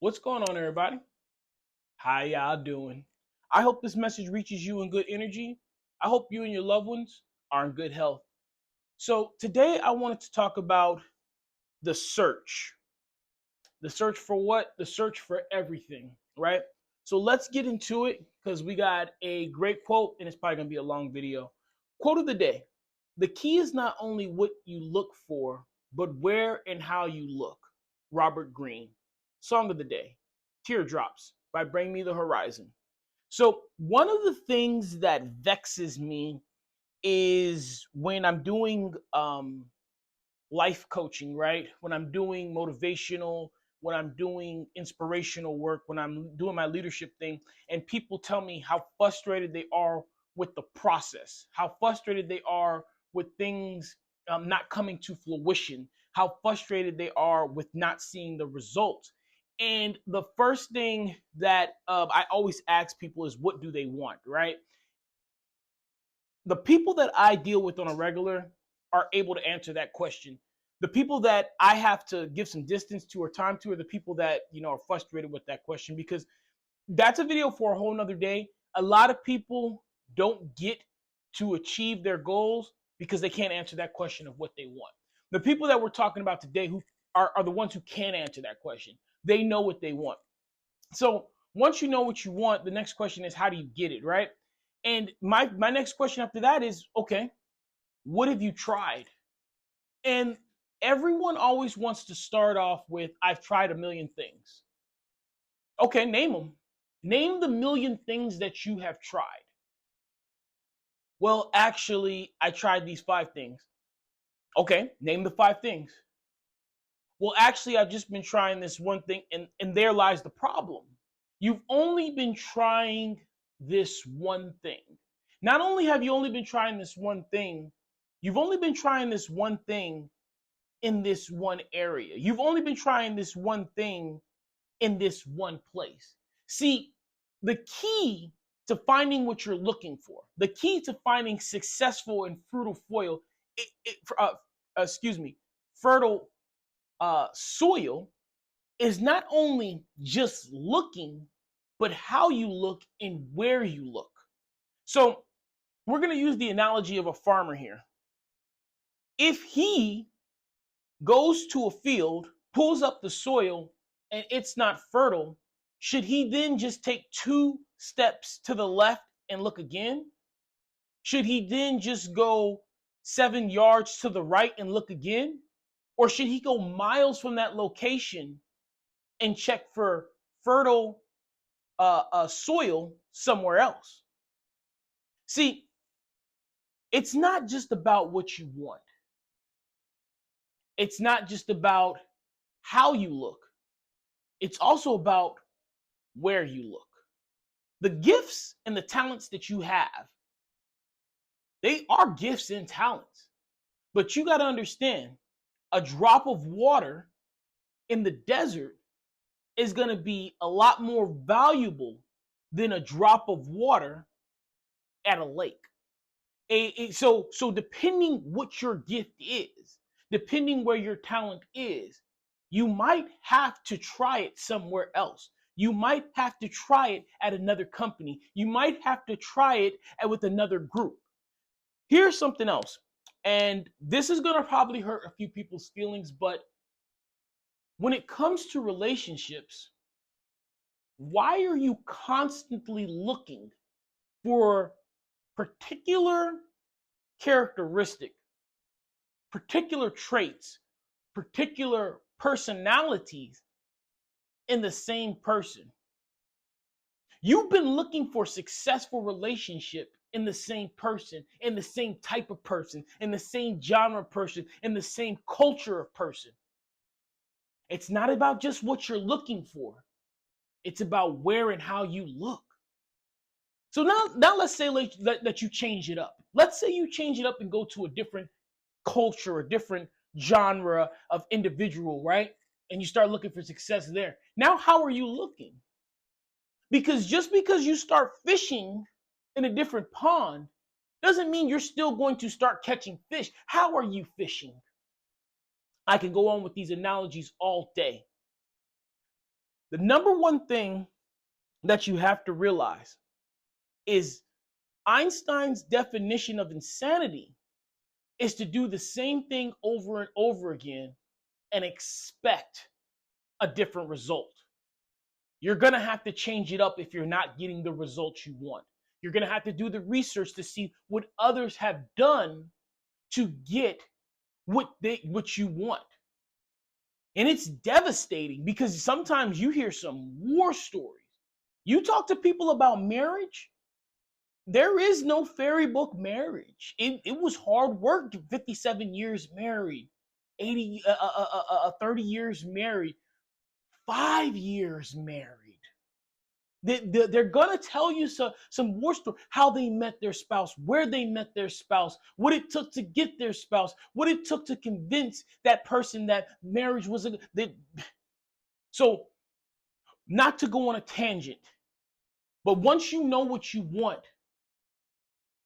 What's going on, everybody? How y'all doing? I hope this message reaches you in good energy. I hope you and your loved ones are in good health. So, today I wanted to talk about the search. The search for what? The search for everything, right? So, let's get into it because we got a great quote and it's probably going to be a long video. Quote of the day: the key is not only what you look for, but where and how you look. Robert Greene. Song of the day: Teardrops by Bring Me the Horizon. So, one of the things that vexes me is when I'm doing life coaching, right? When I'm doing motivational, when I'm doing inspirational work, when I'm doing my leadership thing, and people tell me how frustrated they are with the process, how frustrated they are with things not coming to fruition, how frustrated they are with not seeing the results. And the first thing that I always ask people is, what do they want, right? The people that I deal with on a regular are able to answer that question. The people that I have to give some distance to or time to are the people that, are frustrated with that question, because that's a video for a whole nother day. A lot of people don't get to achieve their goals because they can't answer that question of what they want. The people that we're talking about today who are the ones who can answer that question. They know what they want. So once you know what you want, the next question is, how do you get it, right? And my next question after that is, okay, what have you tried? And everyone always wants to start off with, I've tried a million things. Okay, name them. Name the million things that you have tried. Well, actually, I tried these 5 things. Okay, name the 5 things. Well, actually, I've just been trying this one thing, and there lies the problem. You've only been trying this one thing. Not only have you only been trying this one thing, you've only been trying this one thing in this one area. You've only been trying this one thing in this one place. See, the key to finding what you're looking for, the key to finding successful and fruitful foil, excuse me, fertile soil is not only just looking, but how you look and where you look. So we're going to use the analogy of a farmer here. If he goes to a field, pulls up the soil, and it's not fertile, should he then just take 2 steps to the left and look again? Should he then just go 7 yards to the right and look again? Or should he go miles from that location and check for fertile soil somewhere else? See, it's not just about what you want. It's not just about how you look. It's also about where you look. The gifts and the talents that you have, they are gifts and talents. But you got to understand, a drop of water in the desert is going to be a lot more valuable than a drop of water at a lake. So depending what your gift is, depending where your talent is, you might have to try it somewhere else. You might have to try it at another company. You might have to try it with another group. Here's something else. And this is going to probably hurt a few people's feelings, but when it comes to relationships, why are you constantly looking for particular characteristic, particular traits, particular personalities in the same person? You've been looking for successful relationship in the same person, in the same type of person, in the same genre of person, in the same culture of person. It's not about just what you're looking for. It's about where and how you look. So now let's say that you change it up. Let's say you change it up and go to a different culture, a different genre of individual, right? And you start looking for success there. Now, how are you looking? Because just because you start fishing in a different pond doesn't mean you're still going to start catching fish. How are you fishing? I can go on with these analogies all day. The number one thing that you have to realize is Einstein's definition of insanity is to do the same thing over and over again and expect a different result. You're going to have to change it up if you're not getting the results you want. You're going to have to do the research to see what others have done to get what you want. And it's devastating because sometimes you hear some war stories. You talk to people about marriage, there is no fairy book marriage. It was hard work. 57 years married, 30 years married, 5 years married. They're gonna tell you some war story, how they met their spouse, where they met their spouse, what it took to get their spouse, what it took to convince that person that marriage was so. Not to go on a tangent, but once you know what you want,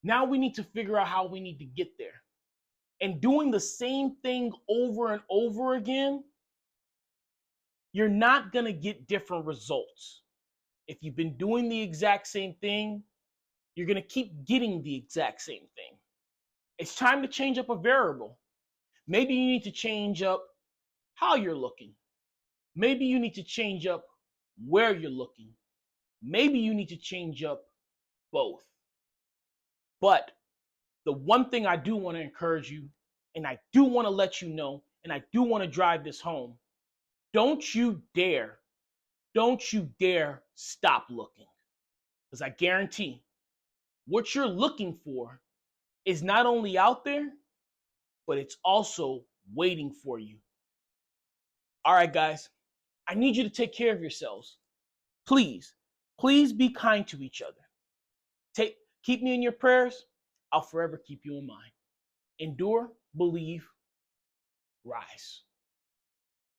now we need to figure out how we need to get there. And doing the same thing over and over again, you're not gonna get different results. If you've been doing the exact same thing, you're going to keep getting the exact same thing. It's time to change up a variable. Maybe you need to change up how you're looking. Maybe you need to change up where you're looking. Maybe you need to change up both. But the one thing I do want to encourage you, and I do want to let you know, and I do want to drive this home, don't you dare stop looking. Because I guarantee what you're looking for is not only out there, but it's also waiting for you. All right, guys, I need you to take care of yourselves. Please, please be kind to each other. Keep me in your prayers. I'll forever keep you in mind. Endure, believe, rise.